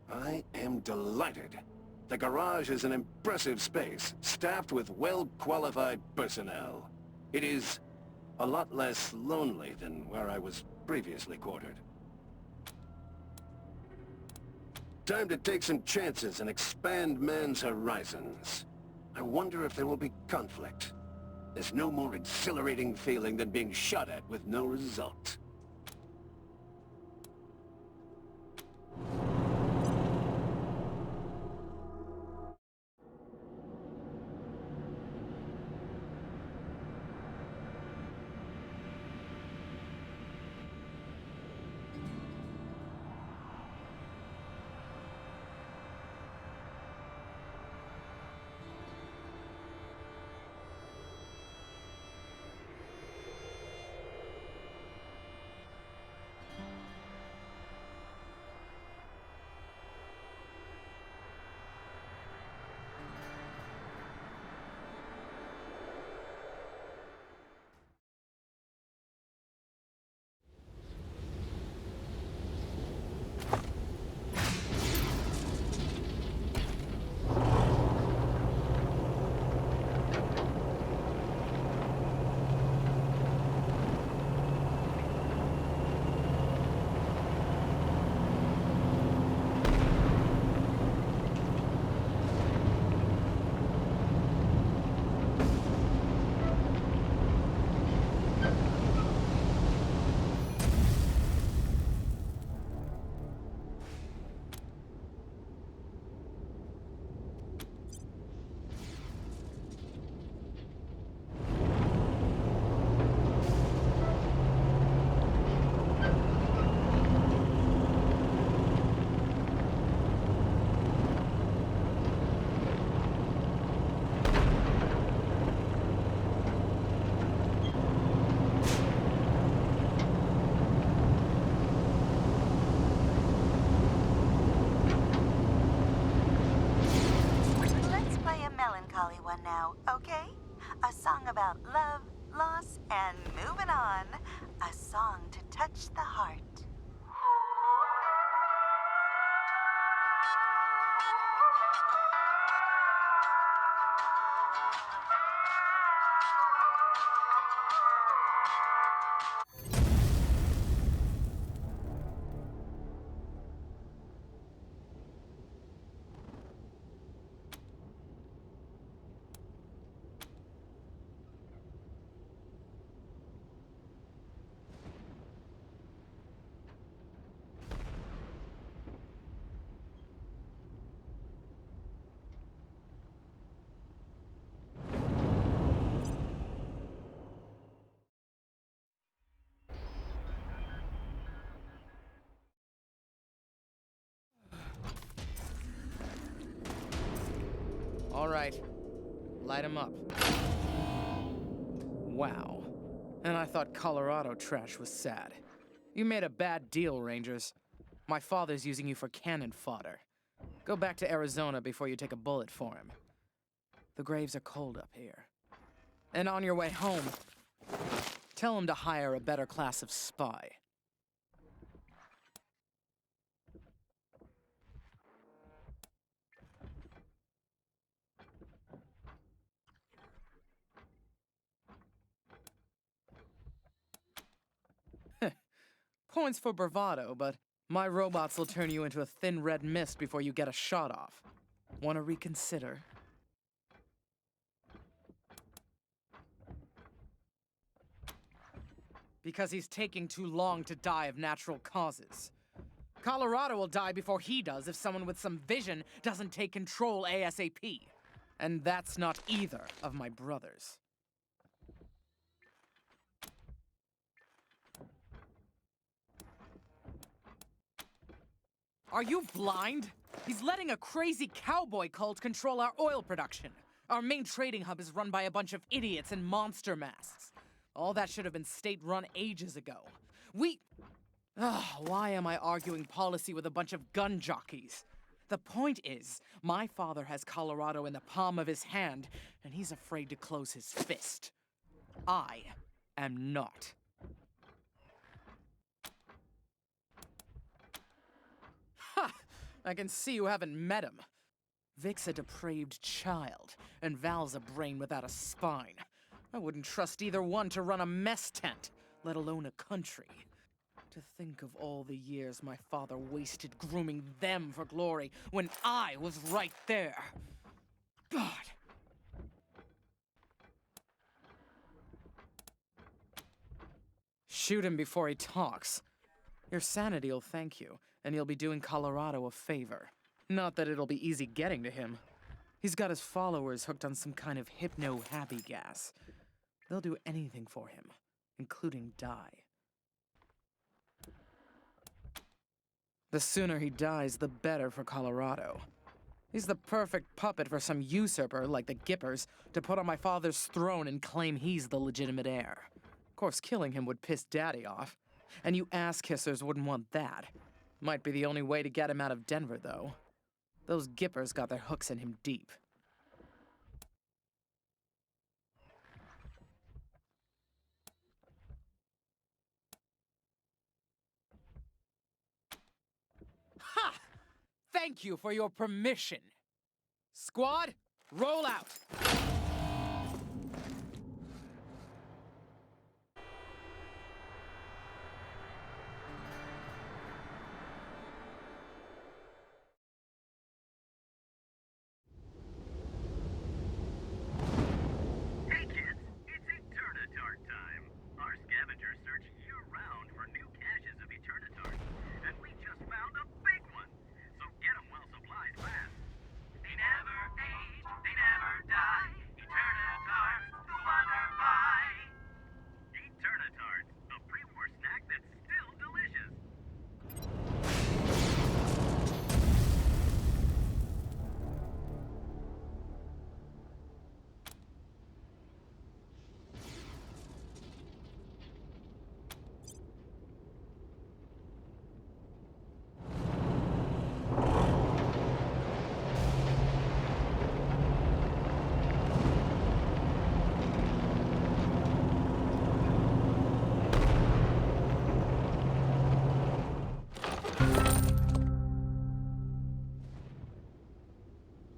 I am delighted. The garage is an impressive space, staffed with well-qualified personnel. It is a lot less lonely than where I was previously quartered. Time to take some chances and expand man's horizons. I wonder if there will be conflict. There's no more exhilarating feeling than being shot at with no result. One now, okay? A song about love, loss, and moving on. A song to touch the heart. All right, light 'em up. Wow. And I thought Colorado trash was sad. You made a bad deal, Rangers. My father's using you for cannon fodder. Go back to Arizona before you take a bullet for him. The graves are cold up here. And on your way home, tell him to hire a better class of spy. Points for bravado, but my robots will turn you into a thin red mist before you get a shot off. Want to reconsider? Because he's taking too long to die of natural causes. Colorado will die before he does if someone with some vision doesn't take control ASAP. And that's not either of my brothers. Are you blind? He's letting a crazy cowboy cult control our oil production. Our main trading hub is run by a bunch of idiots in monster masks. All that should have been state-run ages ago. Why am I arguing policy with a bunch of gun jockeys? The point is, my father has Colorado in the palm of his hand, and he's afraid to close his fist. I am not. Ha! I can see you haven't met him. Vic's a depraved child, and Val's a brain without a spine. I wouldn't trust either one to run a mess tent, let alone a country. To think of all the years my father wasted grooming them for glory when I was right there. God. Shoot him before he talks. Your sanity'll thank you, and you'll be doing Colorado a favor. Not that it'll be easy getting to him. He's got his followers hooked on some kind of hypno-happy gas. They'll do anything for him, including die. The sooner he dies, the better for Colorado. He's the perfect puppet for some usurper, like the Gippers, to put on my father's throne and claim he's the legitimate heir. Of course, killing him would piss Daddy off. And you ass-kissers wouldn't want that. Might be the only way to get him out of Denver, though. Those Gippers got their hooks in him deep. Ha! Thank you for your permission. Squad, roll out! Hey kids, it's Eternitard time. Our scavengers search year-round for new caches of Eternitard, and we just found a big one. So get them while supplies last. They never age, they never die. Eternitards, the wonder by. Eternitards, the pre-war snack that's still delicious.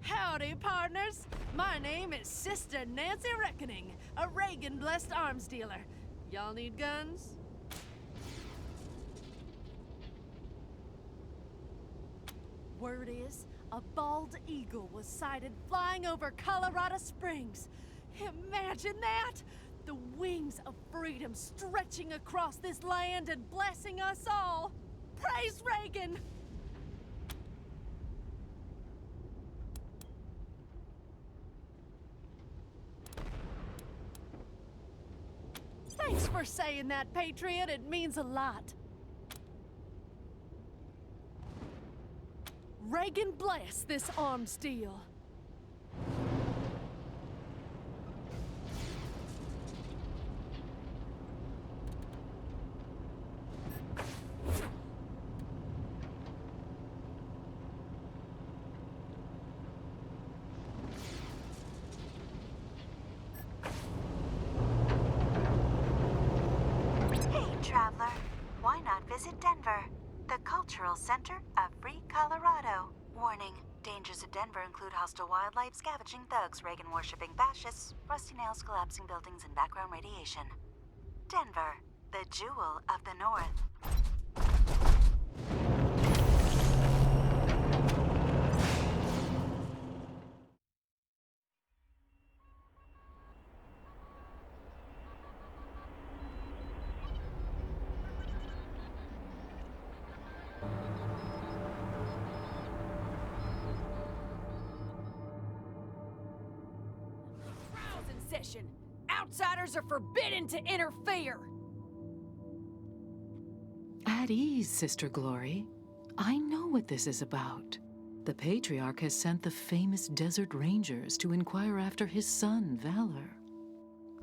Howdy, partners. My name is Sister Nancy Reckoning, a Reagan-blessed arms dealer. Y'all need guns? Word is, a bald eagle was sighted flying over Colorado Springs. Imagine that! The wings of freedom stretching across this land and blessing us all. Praise Reagan! Thanks for saying that, Patriot. It means a lot. Reagan bless this arms deal. Hey, traveler. Why not visit Denver, the cultural center of free Colorado? Warning. Dangers of Denver include hostile wildlife, scavenging thugs, Reagan-worshipping fascists, rusty nails, collapsing buildings, and background radiation. Denver, the jewel of the North. Trials in session. Outsiders are forbidden to interfere. At ease, Sister Glory. I know what this is about. The Patriarch has sent the famous Desert Rangers to inquire after his son, Valor.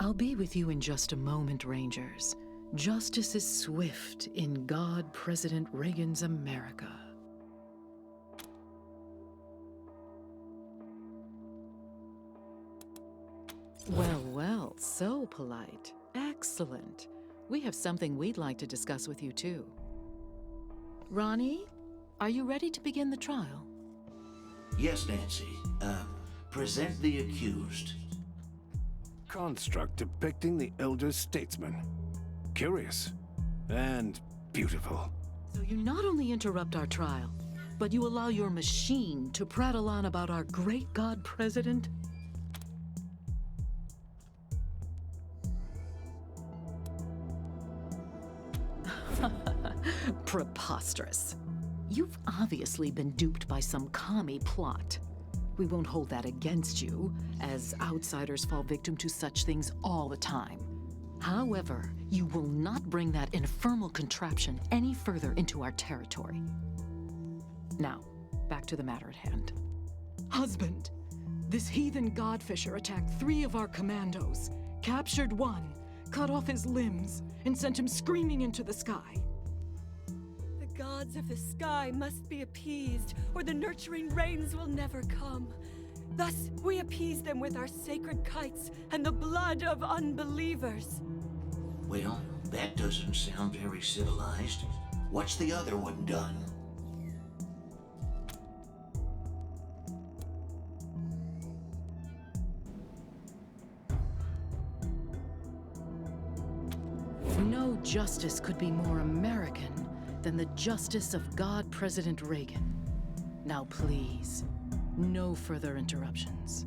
I'll be with you in just a moment, Rangers. Justice is swift in God President Reagan's America. Well, well, so polite. Excellent. We have something we'd like to discuss with you, too. Ronnie, Are you ready to begin the trial? Yes, Nancy. Present the accused. Construct depicting the elder statesman. Curious. And beautiful. So you not only interrupt our trial, but you allow your machine to prattle on about our great god president? Preposterous. You've obviously been duped by some commie plot. We won't hold that against you, as outsiders fall victim to such things all the time. However, you will not bring that infernal contraption any further into our territory. Now, back to the matter at hand. Husband, this heathen godfisher attacked 3 of our commandos, captured 1, cut off his limbs, and sent him screaming into the sky. The gods of the sky must be appeased, or the nurturing rains will never come. Thus, we appease them with our sacred kites and the blood of unbelievers. Well, that doesn't sound very civilized. What's the other one done? No justice could be more American than the justice of God President Reagan. Now please, no further interruptions.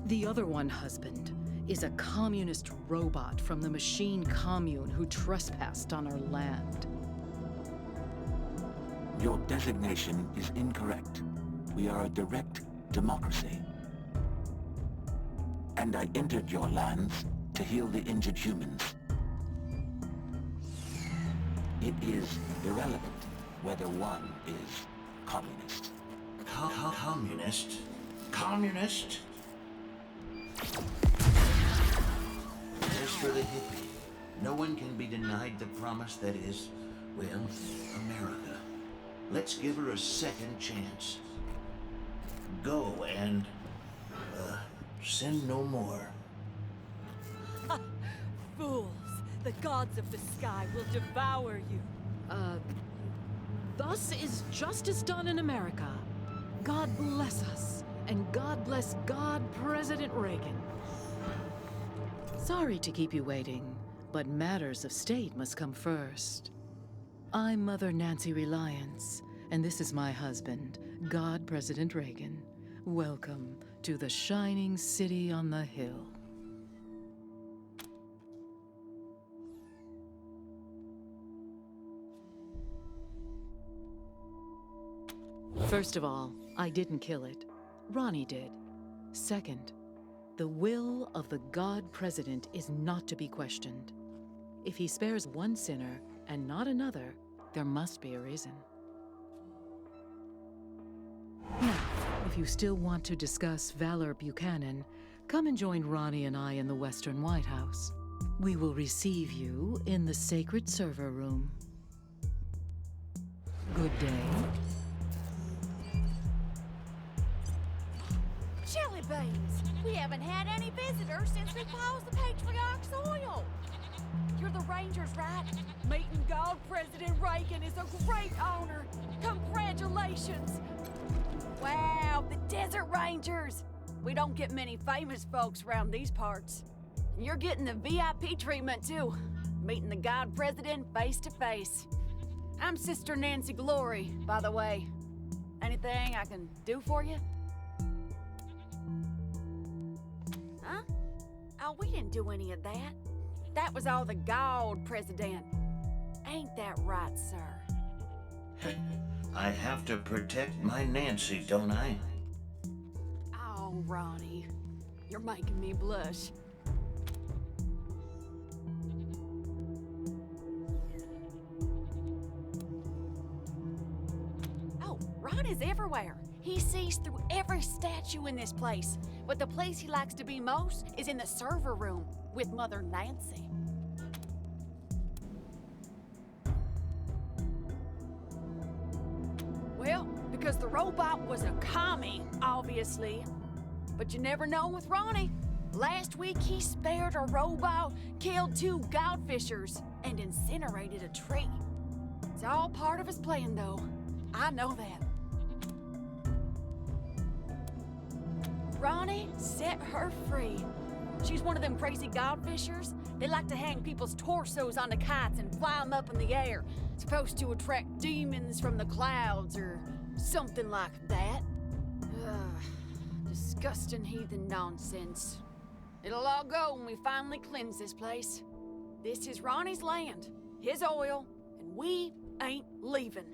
The other one, husband, is a communist robot from the machine commune who trespassed on our land. Your designation is incorrect. We are a direct democracy. And I entered your lands to heal the injured humans. It is irrelevant whether one is communist. Communist? Communist? As for the hippie, no one can be denied the promise that is, well, America. Let's give her a second chance. Go and, sin no more. Fools! The gods of the sky will devour you. Thus is justice done in America. God bless us, and God bless God President Reagan. Sorry to keep you waiting, but matters of state must come first. I'm Mother Nancy Reliance, and this is my husband, God President Reagan. Welcome to the shining city on the hill. First of all, I didn't kill it. Ronnie did. Second, the will of the God President is not to be questioned. If he spares one sinner and not another, there must be a reason. Now, if you still want to discuss Valor Buchanan, come and join Ronnie and I in the Western White House. We will receive you in the sacred server room. Good day. Jelly beans! We haven't had any visitors since we paused the Patriarch's oil. You're the Rangers, right? Meeting God President Reagan is a great honor. Congratulations! Wow, the Desert Rangers! We don't get many famous folks around these parts. You're getting the VIP treatment, too. Meeting the God President face to face. I'm Sister Nancy Glory, by the way. Anything I can do for you? Huh? Oh, we didn't do any of that. That was all the God President. Ain't that right, sir? I have to protect my Nancy, don't I? Oh, Ronnie. You're making me blush. Oh, Ron is everywhere. He sees through every statue in this place. But the place he likes to be most is in the server room with Mother Nancy. Well, because the robot was a commie, obviously. But you never know with Ronnie. Last week he spared a robot, killed 2 godfishers, and incinerated a tree. It's all part of his plan, though. I know that. Ronnie, set her free. She's one of them crazy godfishers. They like to hang people's torsos onto kites and fly them up in the air. Supposed to attract demons from the clouds or something like that. Ugh, disgusting heathen nonsense. It'll all go when we finally cleanse this place. This is Ronnie's land, his oil, and we ain't leaving.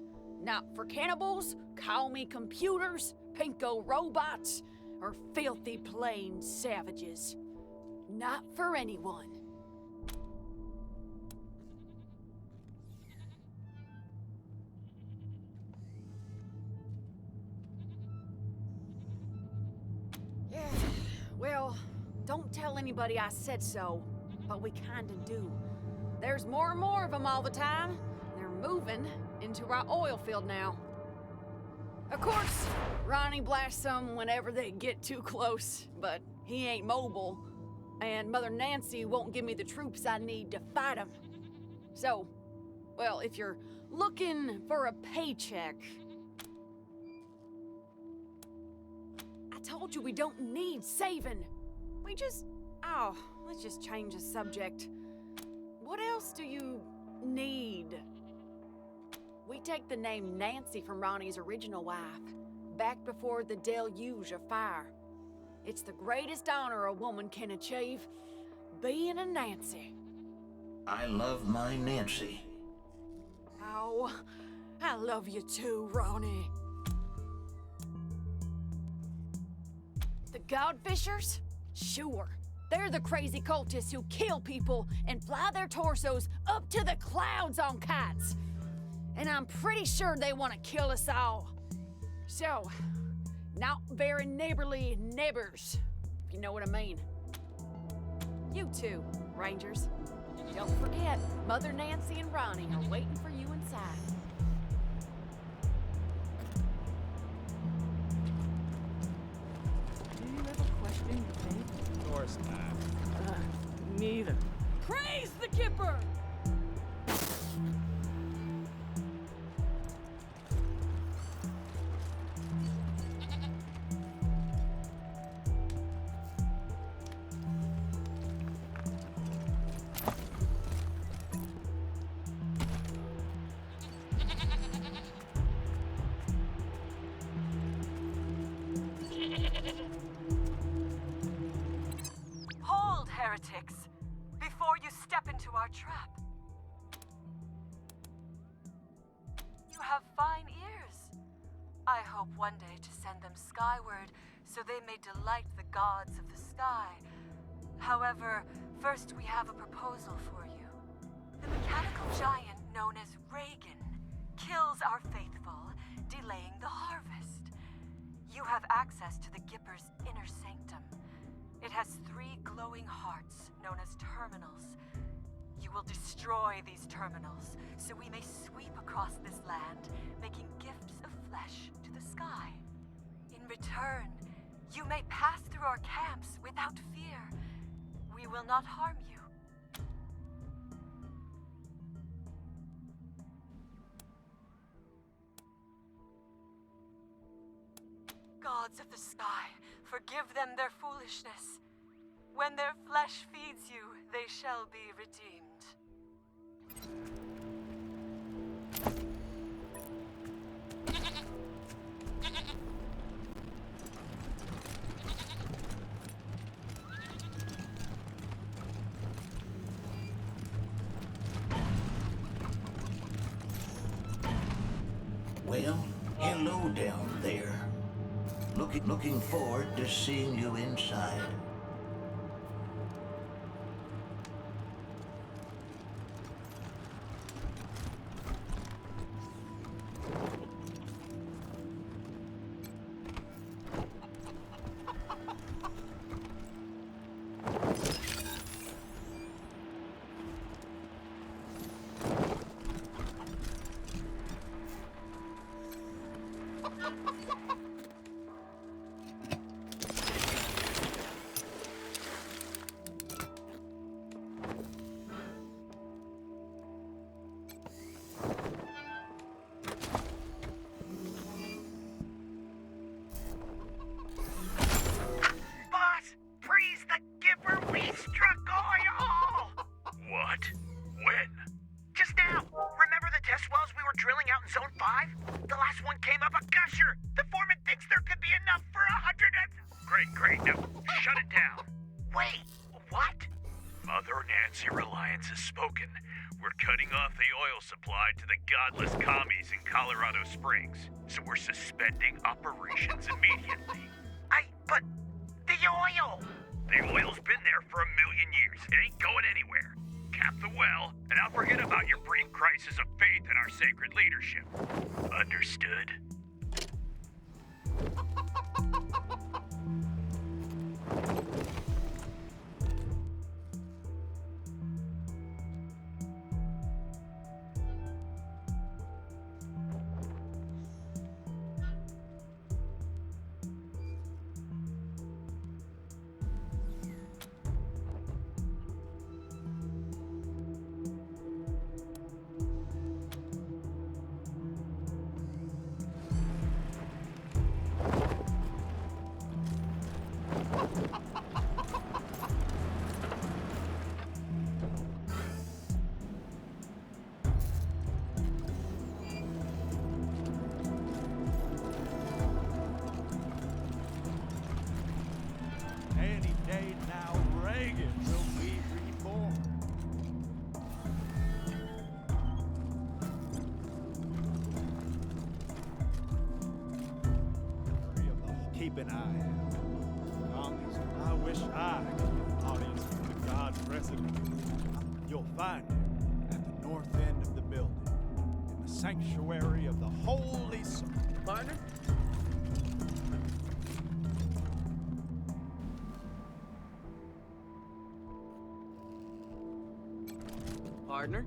Not for cannibals, call me computers, pinko robots, or filthy plain savages. Not for anyone. Yeah, well, don't tell anybody I said so, but we kinda do. There's more and more of them all the time. They're moving into our oil field now. Of course, Ronnie blasts them whenever they get too close, but he ain't mobile, and Mother Nancy won't give me the troops I need to fight him. So, well, if you're looking for a paycheck, I told you we don't need saving. We just, let's just change the subject. What else do you need? We take the name Nancy from Ronnie's original wife, back before the deluge of fire. It's the greatest honor a woman can achieve, being a Nancy. I love my Nancy. Oh, I love you too, Ronnie. The Godfishers? Sure. They're the crazy cultists who kill people and fly their torsos up to the clouds on kites. And I'm pretty sure they want to kill us all. So, not very neighborly neighbors, if you know what I mean. You too, Rangers. Don't forget, Mother Nancy and Ronnie are waiting for you inside. Do you ever question your faith? Of course not. Neither. Praise the Gipper! Hold, heretics, before you step into our trap. You have fine ears. I hope one day to send them skyward so they may delight the gods of the sky. However, first we have a proposal for you. The mechanical giant known as Reagan kills our faithful, delaying the harvest. You have access to the Gippers' inner sanctum. It has 3 glowing hearts, known as terminals. You will destroy these terminals, so we may sweep across this land, making gifts of flesh to the sky. In return, you may pass through our camps without fear. We will not harm you. Gods of the sky, forgive them their foolishness. When their flesh feeds you, they shall be redeemed. Well, hello down there. Looking forward to seeing you inside. Zone 5? The last one came up a gusher. The foreman thinks there could be enough for 100 and... Great. Now, shut it down. Wait, what? Mother Nancy Reliance has spoken. We're cutting off the oil supply to the godless commies in Colorado Springs. So we're suspending operations immediately. But the oil! The oil's been there for 1,000,000 years. It ain't going anywhere. Cap the well, and I'll forget about your brief crisis of faith in our sacred leadership. Understood? Any day now, Reagan will be reborn. Keep an eye out. Congress, I wish I could get an audience with the God President. You'll find him at the north end of the building, in the sanctuary of the Holy Soul. Partner? Partner?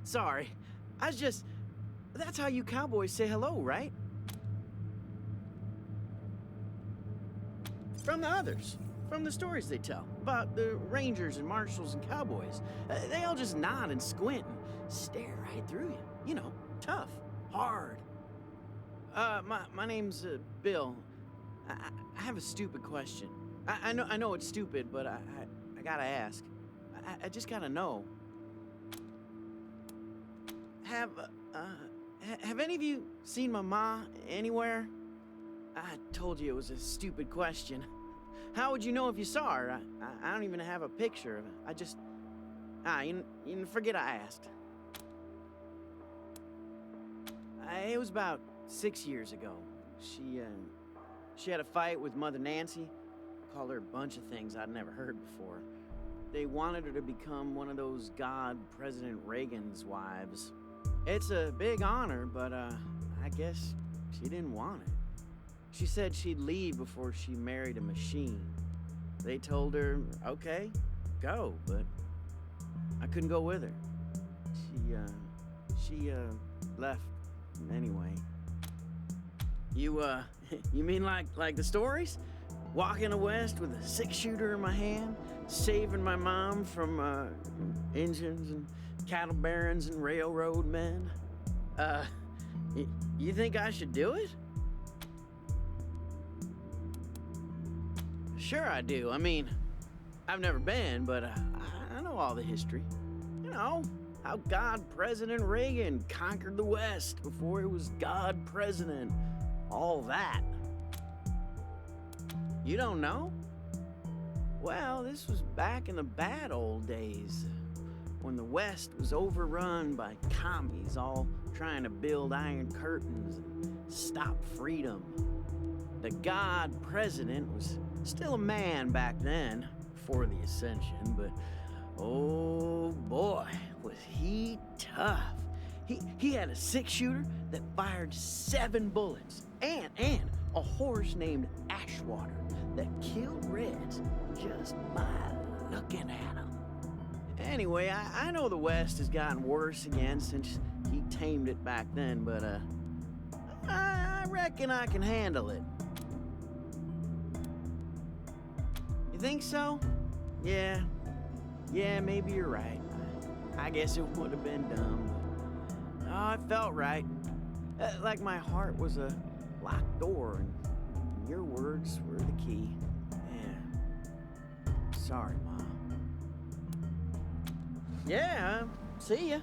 Sorry. That's how you cowboys say hello, right? From the others. From the stories they tell. About the rangers and marshals and cowboys. They all just nod and squint and stare right through you. You know, tough. Hard. My name's, Bill. I have a stupid question. I know it's stupid, but I gotta ask. I just gotta know. Have any of you seen my ma anywhere? I told you it was a stupid question. How would you know if you saw her? I don't even have a picture of her. You forget I asked. It was about 6 years ago. She had a fight with Mother Nancy. Called her a bunch of things I'd never heard before. They wanted her to become one of those God President Reagan's wives. It's a big honor, but I guess she didn't want it. She said she'd leave before she married a machine. They told her, okay, go, but I couldn't go with her. She left anyway. You mean like the stories? Walking the West with a 6-shooter in my hand, saving my mom from engines and cattle barons and railroad men? You think I should do it? Sure I do. I mean, I've never been, but I know all the history. You know, how God President Reagan conquered the West before he was God President. All that. You don't know? Well, this was back in the bad old days, when the West was overrun by commies all trying to build iron curtains and stop freedom. The God President was still a man back then, before the Ascension, but oh boy, was he tough. He had a 6-shooter that fired 7 bullets, and a horse named Ashwater that killed Reds just by looking at them. Anyway, I know the West has gotten worse again since he tamed it back then, but I reckon I can handle it. You think so? Yeah, maybe you're right. I guess it would have been dumb, but oh, it felt right. Like my heart was a locked door, and your words were the key. Yeah. Sorry, Ma. Yeah, see ya.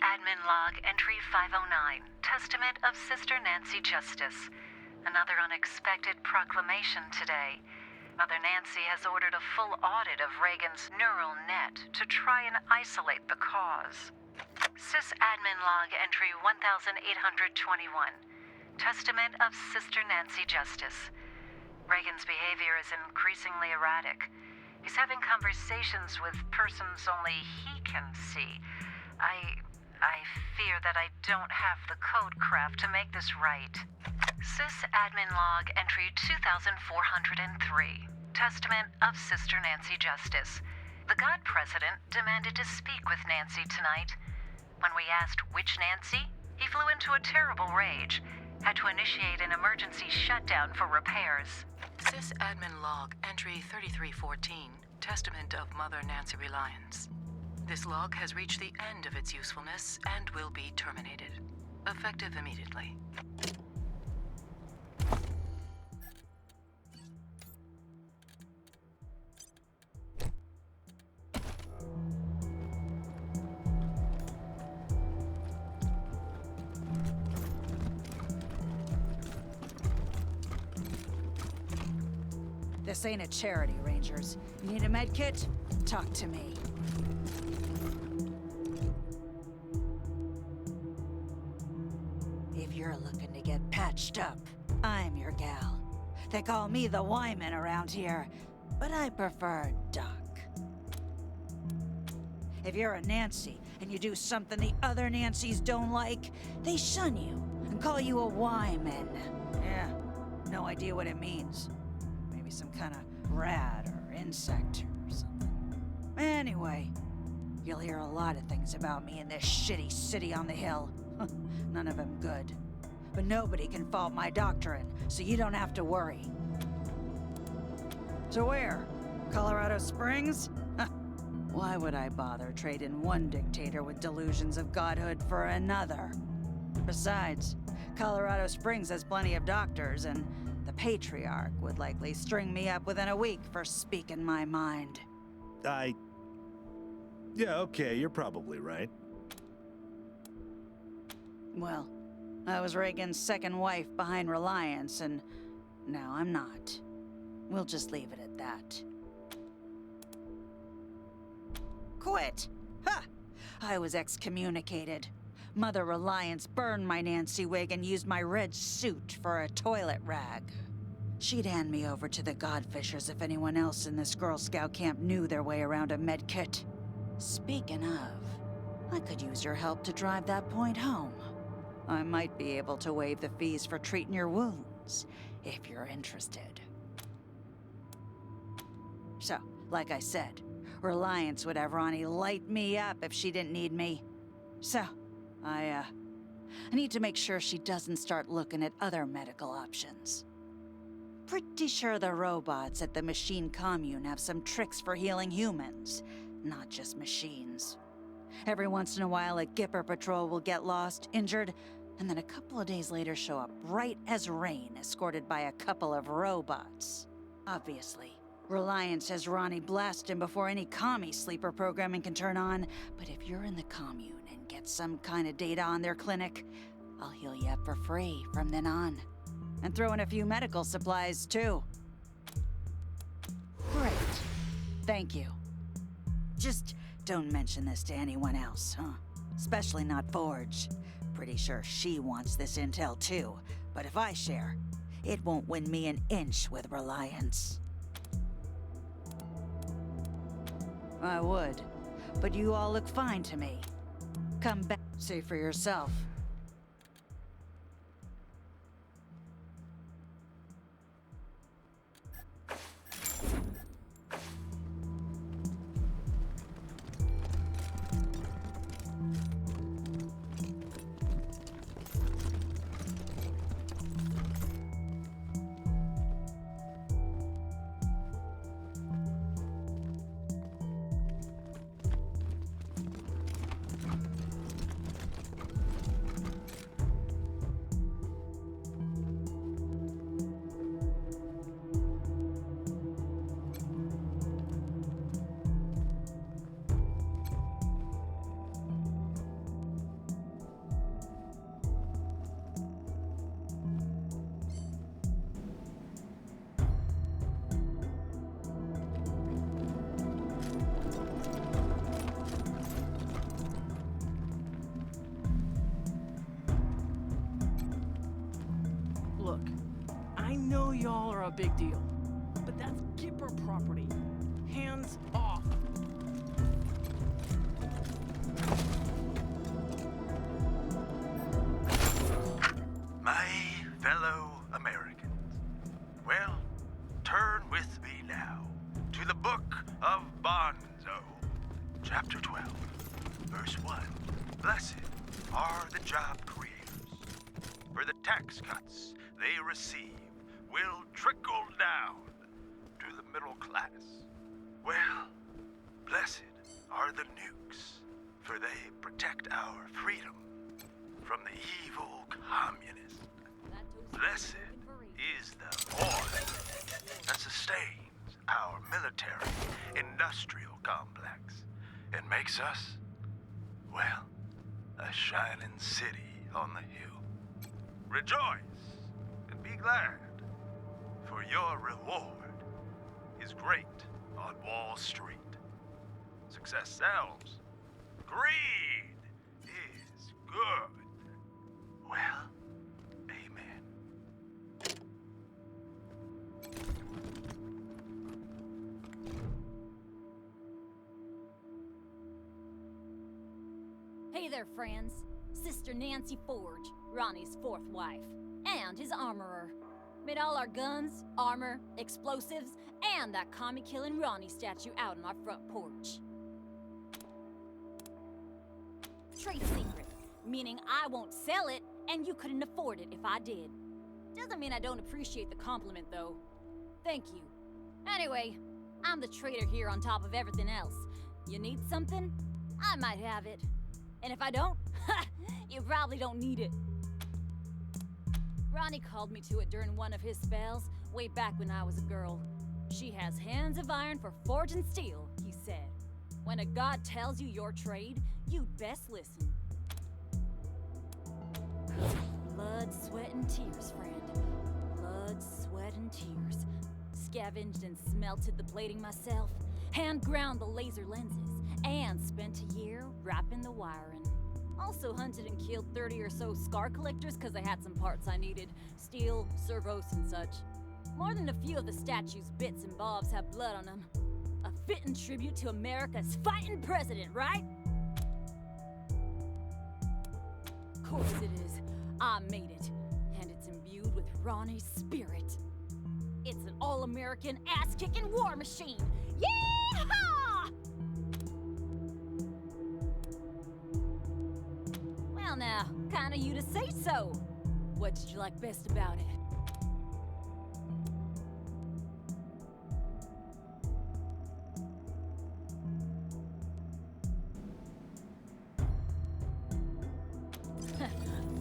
Admin log entry 509, Testament of Sister Nancy Justice. Another unexpected proclamation today. Mother Nancy has ordered a full audit of Reagan's neural net to try and isolate the cause. Admin log entry 1821, Testament of Sister Nancy Justice. Reagan's behavior is increasingly erratic. He's having conversations with persons only he can see. I fear that I don't have the code craft to make this right. Admin log entry 2403, Testament of Sister Nancy Justice. The God President demanded to speak with Nancy tonight. When we asked which Nancy, he flew into a terrible rage, had to initiate an emergency shutdown for repairs. Admin log entry 3314, Testament of Mother Nancy Reliance. This log has reached the end of its usefulness and will be terminated. Effective immediately. This ain't a charity, Rangers. You need a med kit? Talk to me. If you're looking to get patched up, I'm your gal. They call me the Wyman around here, but I prefer Doc. If you're a Nancy and you do something the other Nancys don't like, they shun you and call you a Wyman. Yeah, no idea what it means. Maybe some kind of rat or insect or something. Anyway, you'll hear a lot of things about me in this shitty city on the hill. None of them good. But nobody can fault my doctrine, so you don't have to worry. So where? Colorado Springs? Why would I bother trading one dictator with delusions of godhood for another? Besides, Colorado Springs has plenty of doctors, and the Patriarch would likely string me up within a week for speaking my mind. Yeah, okay, you're probably right. Well, I was Reagan's second wife behind Reliance, and now I'm not. We'll just leave it at that. Quit! Ha! I was excommunicated. Mother Reliance burned my Nancy wig and used my red suit for a toilet rag. She'd hand me over to the Godfishers if anyone else in this Girl Scout camp knew their way around a medkit. Speaking of, I could use your help to drive that point home. I might be able to waive the fees for treating your wounds, if you're interested. So, like I said, Reliance would have Ronnie light me up if she didn't need me. So, I need to make sure she doesn't start looking at other medical options. Pretty sure the robots at the machine commune have some tricks for healing humans, not just machines. Every once in a while, a Gipper patrol will get lost, injured, and then a couple of days later show up bright as rain, escorted by a couple of robots. Obviously, Reliance has Ronnie blast him before any commie sleeper programming can turn on, but if you're in the commune and get some kind of data on their clinic, I'll heal you up for free from then on. And throw in a few medical supplies, too. Great. Thank you. Just don't mention this to anyone else, huh? Especially not Forge. Pretty sure she wants this intel, too. But if I share, it won't win me an inch with Reliance. I would, but you all look fine to me. Come back, see for yourself. Look, I know y'all are a big deal, but that's Gipper property. Hands off. My fellow Americans, well, turn with me now to the Book of Bonzo, chapter 12, verse 1. Blessed are the job creators, for the tax cuts they receive will trickle down to the middle class. Well, blessed are the nukes, for they protect our freedom from the evil communist. Blessed is the oil that sustains our military-industrial complex and makes us, well, a shining city on the hill. Rejoice and be glad, for your reward is great on Wall Street. Success sells. Greed is good. Well, amen. Hey there, friends. Sister Nancy Forge, Ronnie's fourth wife, and his armorer. Made all our guns, armor, explosives, and that commie-killing Ronnie statue out on our front porch. Trade secret, meaning I won't sell it, and you couldn't afford it if I did. Doesn't mean I don't appreciate the compliment, though. Thank you. Anyway, I'm the trader here on top of everything else. You need something? I might have it. And if I don't, you probably don't need it. Ronnie called me to it during one of his spells, way back when I was a girl. She has hands of iron for forging steel, he said. When a god tells you your trade, you'd best listen. Blood, sweat, and tears, friend. Blood, sweat, and tears. Scavenged and smelted the plating myself, hand ground the laser lenses, and spent a year wrapping the wiring. Also hunted and killed 30 or so scar collectors because I had some parts I needed. Steel, servos, and such. More than a few of the statue's bits and bobs have blood on them. A fitting tribute to America's fighting president, right? Of course it is. I made it. And it's imbued with Ronnie's spirit. It's an all-American, ass-kicking war machine! Yeehaw! Well now, kinda you to say so. What did you like best about it?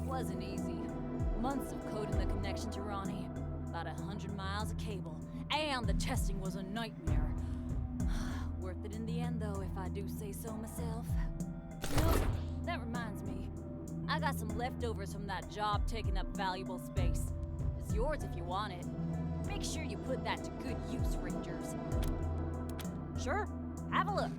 Wasn't easy. Months of coding the connection to Ronnie. About 100 miles of cable. And the testing was a nightmare. Worth it in the end, though, if I do say so myself. Nope. That reminds me. I got some leftovers from that job taking up valuable space. It's yours if you want it. Make sure you put that to good use, Rangers. Sure, have a look.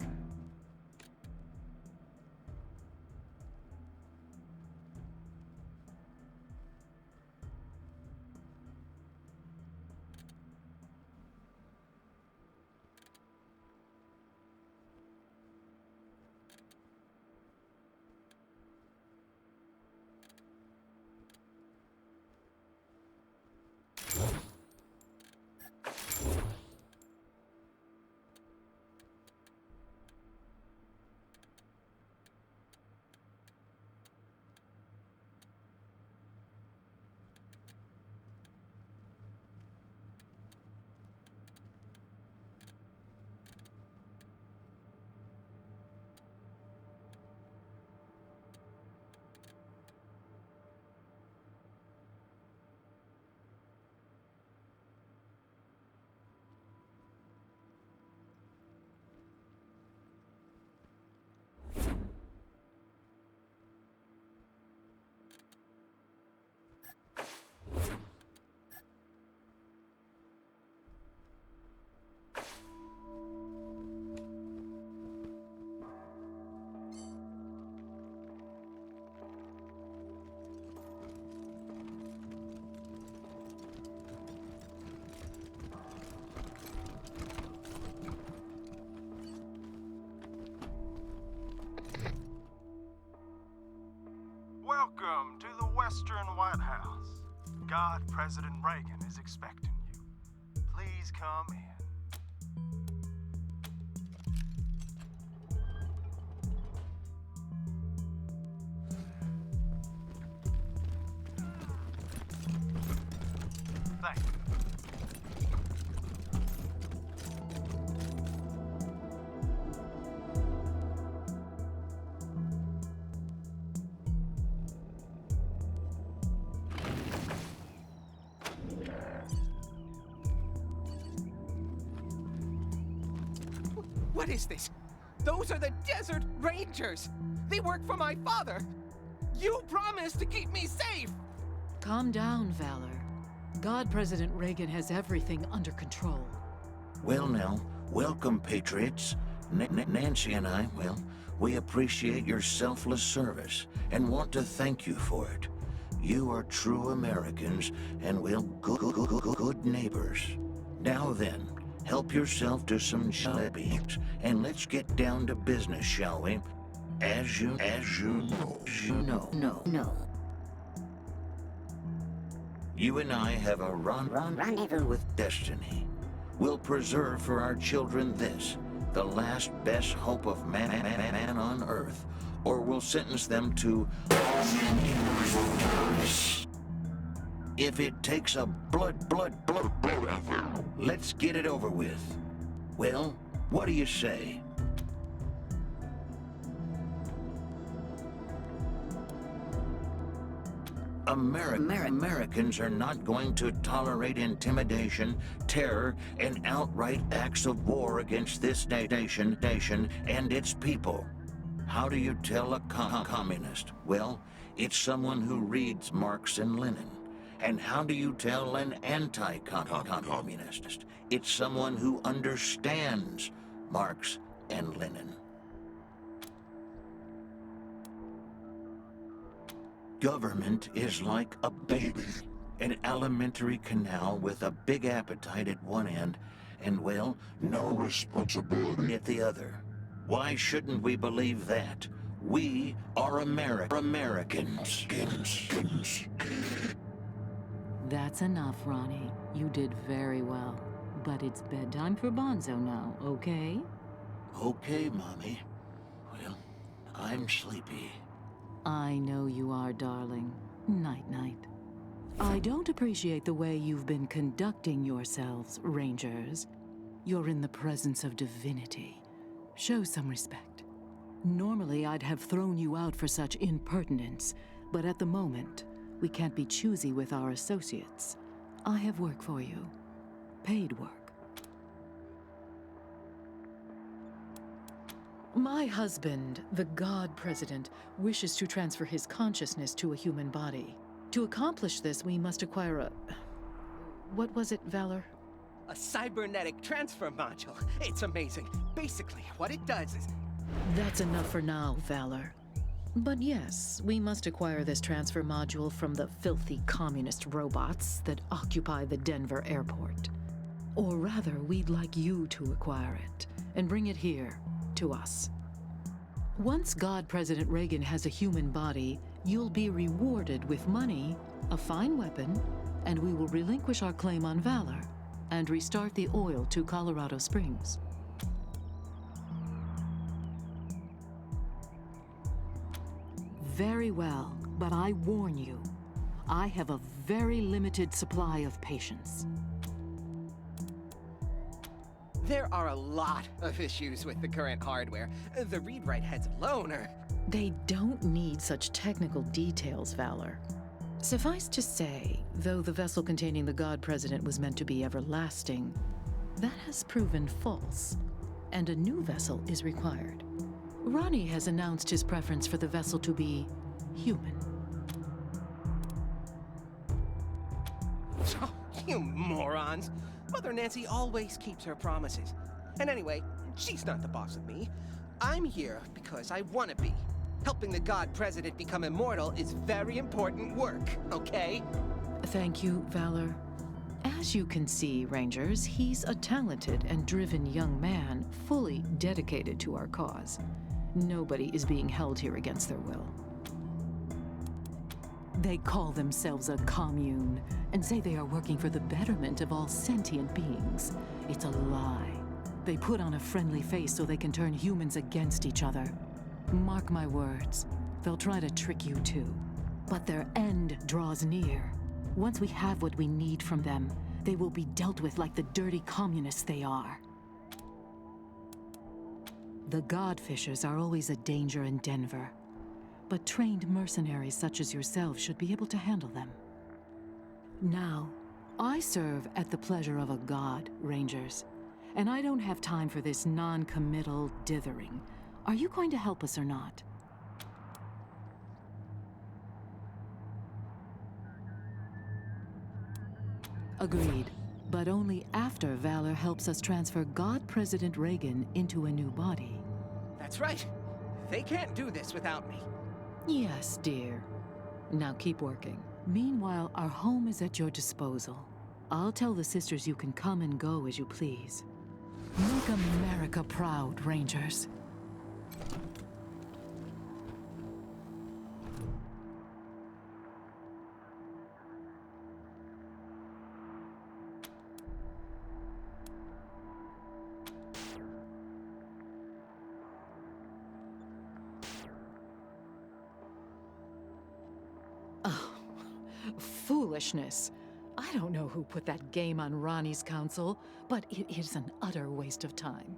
Welcome to the Western White House. God President Reagan is expecting you. Please come in. Thank you. What is this? Those are the Desert Rangers! They work for my father! You promised to keep me safe! Calm down, Valor. God President Reagan has everything under control. Well now, welcome, Patriots. Nancy and I, well, we appreciate your selfless service and want to thank you for it. You are true Americans and, well, good neighbors. Now then, help yourself to some jalebi, and let's get down to business, shall we? As you know. You and I have a rendezvous with destiny. We'll preserve for our children this, the last best hope of man on earth, or we'll sentence them to... If it takes a blood, let's get it over with. Well, what do you say? Americans are not going to tolerate intimidation, terror, and outright acts of war against this nation and its people. How do you tell a communist? Well, it's someone who reads Marx and Lenin. And how do you tell an anti-communist? It's someone who understands Marx and Lenin. Government is like a baby, an alimentary canal with a big appetite at one end and, well, no responsibility at the other. Why shouldn't we believe that? We are Americans. That's enough, Ronnie. You did very well. But it's bedtime for Bonzo now, okay? Okay, Mommy. Well, I'm sleepy. I know you are, darling. Night-night. I don't appreciate the way you've been conducting yourselves, Rangers. You're in the presence of divinity. Show some respect. Normally, I'd have thrown you out for such impertinence, but at the moment, we can't be choosy with our associates. I have work for you. Paid work. My husband, the God President, wishes to transfer his consciousness to a human body. To accomplish this, we must acquire a... What was it, Valor? A cybernetic transfer module. It's amazing. Basically, what it does is... That's enough for now, Valor. But yes, we must acquire this transfer module from the filthy communist robots that occupy the Denver airport. Or rather, we'd like you to acquire it and bring it here, to us. Once God President Reagan has a human body, you'll be rewarded with money, a fine weapon, and we will relinquish our claim on Valor and restart the oil to Colorado Springs. Very well, but I warn you, I have a very limited supply of patience. There are a lot of issues with the current hardware. The read-write heads alone are... They don't need such technical details, Valor. Suffice to say, though the vessel containing the God President was meant to be everlasting, that has proven false, and a new vessel is required. Ronnie has announced his preference for the vessel to be human. Oh, you morons! Mother Nancy always keeps her promises. And anyway, she's not the boss of me. I'm here because I want to be. Helping the God President become immortal is very important work, okay? Thank you, Valor. As you can see, Rangers, he's a talented and driven young man, fully dedicated to our cause. Nobody is being held here against their will. They call themselves a commune and say they are working for the betterment of all sentient beings. It's a lie. They put on a friendly face so they can turn humans against each other. Mark my words, they'll try to trick you too. But their end draws near. Once we have what we need from them, they will be dealt with like the dirty communists they are. The Godfishers are always a danger in Denver, but trained mercenaries such as yourselves should be able to handle them. Now, I serve at the pleasure of a god, Rangers, and I don't have time for this non-committal dithering. Are you going to help us or not? Agreed, but only after Valor helps us transfer God President Reagan into a new body. That's right. They can't do this without me. Yes, dear. Now keep working. Meanwhile, our home is at your disposal. I'll tell the sisters you can come and go as you please. Make America proud, Rangers. Foolishness. I don't know who put that game on Ronnie's council, but it is an utter waste of time.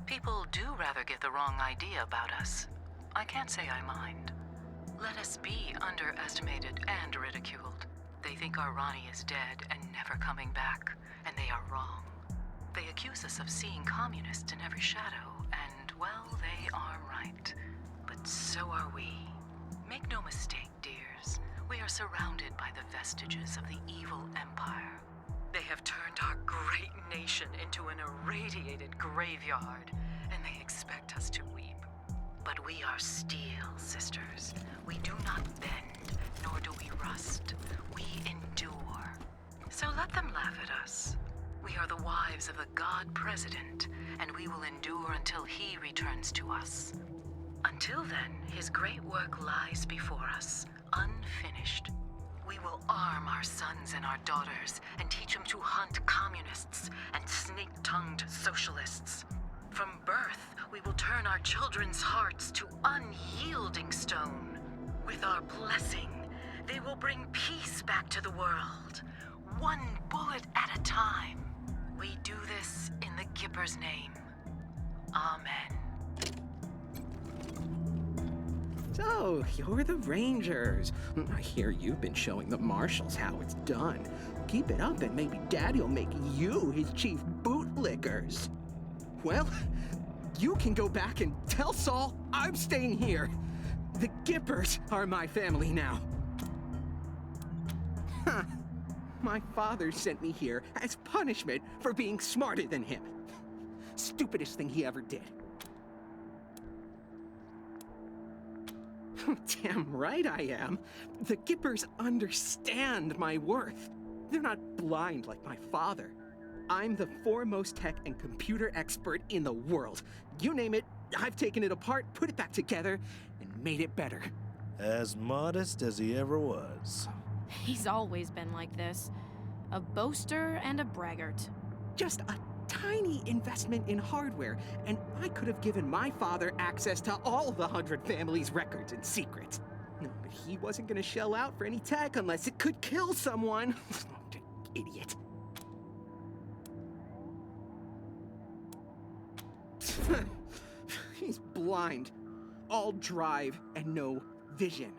People do rather get the wrong idea about us. I can't say I mind. Let us be underestimated and ridiculed. They think our Ronnie is dead and never coming back, and they are wrong. They accuse us of seeing communists in every shadow, and, well, they are right. But so are we. Make no mistake, dears. We are surrounded by the vestiges of the evil empire. They have turned our great nation into an irradiated graveyard, and they expect us to weep. But we are steel, sisters. We do not bend, nor do we rust. We endure. So let them laugh at us. We are the wives of the God President, and we will endure until he returns to us. Until then, his great work lies before us, unfinished. We will arm our sons and our daughters and teach them to hunt communists and snake-tongued socialists. From birth, we will turn our children's hearts to unyielding stone. With our blessing, They will bring peace back to the world, one bullet at a time. We do this in the Gippers' name. Amen. So, you're the Rangers. I hear you've been showing the Marshals how it's done. Keep it up and maybe Daddy'll make you his chief bootlickers. Well, you can go back and tell Saul I'm staying here. The Gippers are my family now. Huh. My father sent me here as punishment for being smarter than him. Stupidest thing he ever did. Damn right I am. The Gippers understand my worth. They're not blind like my father. I'm the foremost tech and computer expert in the world. You name it, I've taken it apart, put it back together, and made it better. As modest as he ever was. He's always been like this. A boaster and a braggart. Just a tiny investment in hardware, and I could have given my father access to all the 100 families' records and secrets. No, but he wasn't gonna shell out for any tech unless it could kill someone. Idiot. He's blind. All drive and no vision.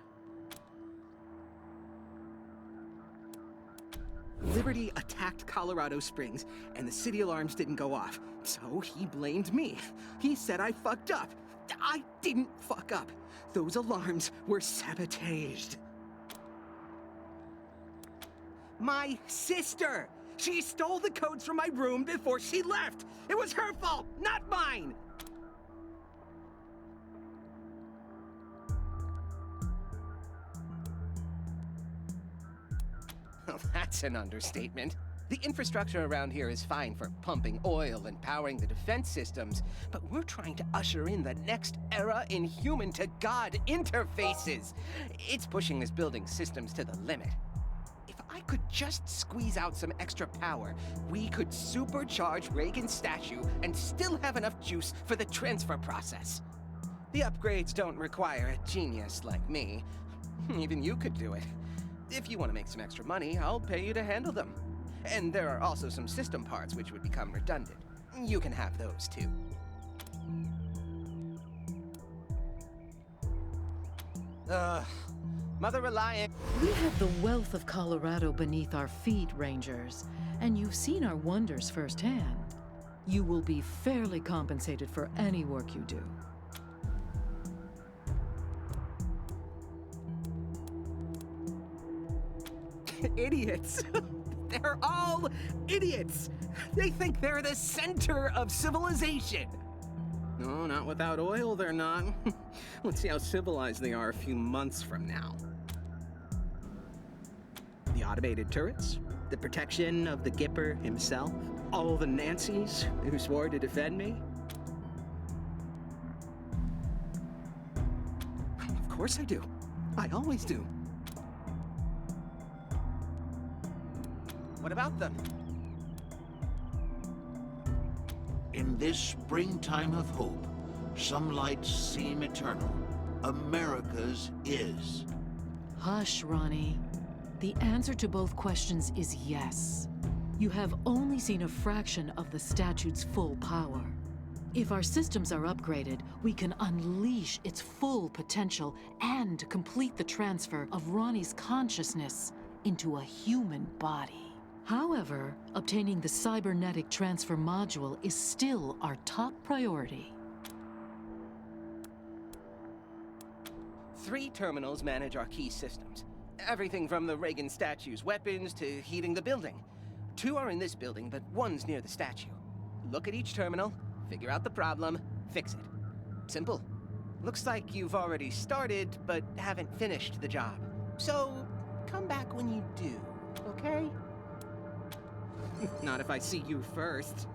Liberty attacked Colorado Springs, and the city alarms didn't go off. So he blamed me. He said I fucked up. I didn't fuck up. Those alarms were sabotaged. My sister! She stole the codes from my room before she left! It was her fault, not mine! Well, that's an understatement. The infrastructure around here is fine for pumping oil and powering the defense systems, but we're trying to usher in the next era in human-to-God interfaces. It's pushing this building's systems to the limit. If I could just squeeze out some extra power, we could supercharge Reagan's statue and still have enough juice for the transfer process. The upgrades don't require a genius like me. Even you could do it. If you want to make some extra money, I'll pay you to handle them. And there are also some system parts which would become redundant. You can have those too. Mother Reliant. We have the wealth of Colorado beneath our feet, Rangers, and you've seen our wonders firsthand. You will be fairly compensated for any work you do. Idiots. They're all idiots. They think they're the center of civilization. No, not without oil, they're not. Let's see how civilized they are a few months from now. The automated turrets, the protection of the Gipper himself, all the Nancys who swore to defend me. Of course I do. I always do. What about them? In this springtime of hope, some lights seem eternal. America's is. Hush, Ronnie. The answer to both questions is yes. You have only seen a fraction of the statute's full power. If our systems are upgraded, we can unleash its full potential and complete the transfer of Ronnie's consciousness into a human body. However, obtaining the cybernetic transfer module is still our top priority. 3 terminals manage our key systems. Everything from the Reagan statue's weapons to heating the building. 2 are in this building, but 1's near the statue. Look at each terminal, figure out the problem, fix it. Simple. Looks like you've already started, but haven't finished the job. So, come back when you do, okay? Not if I see you first.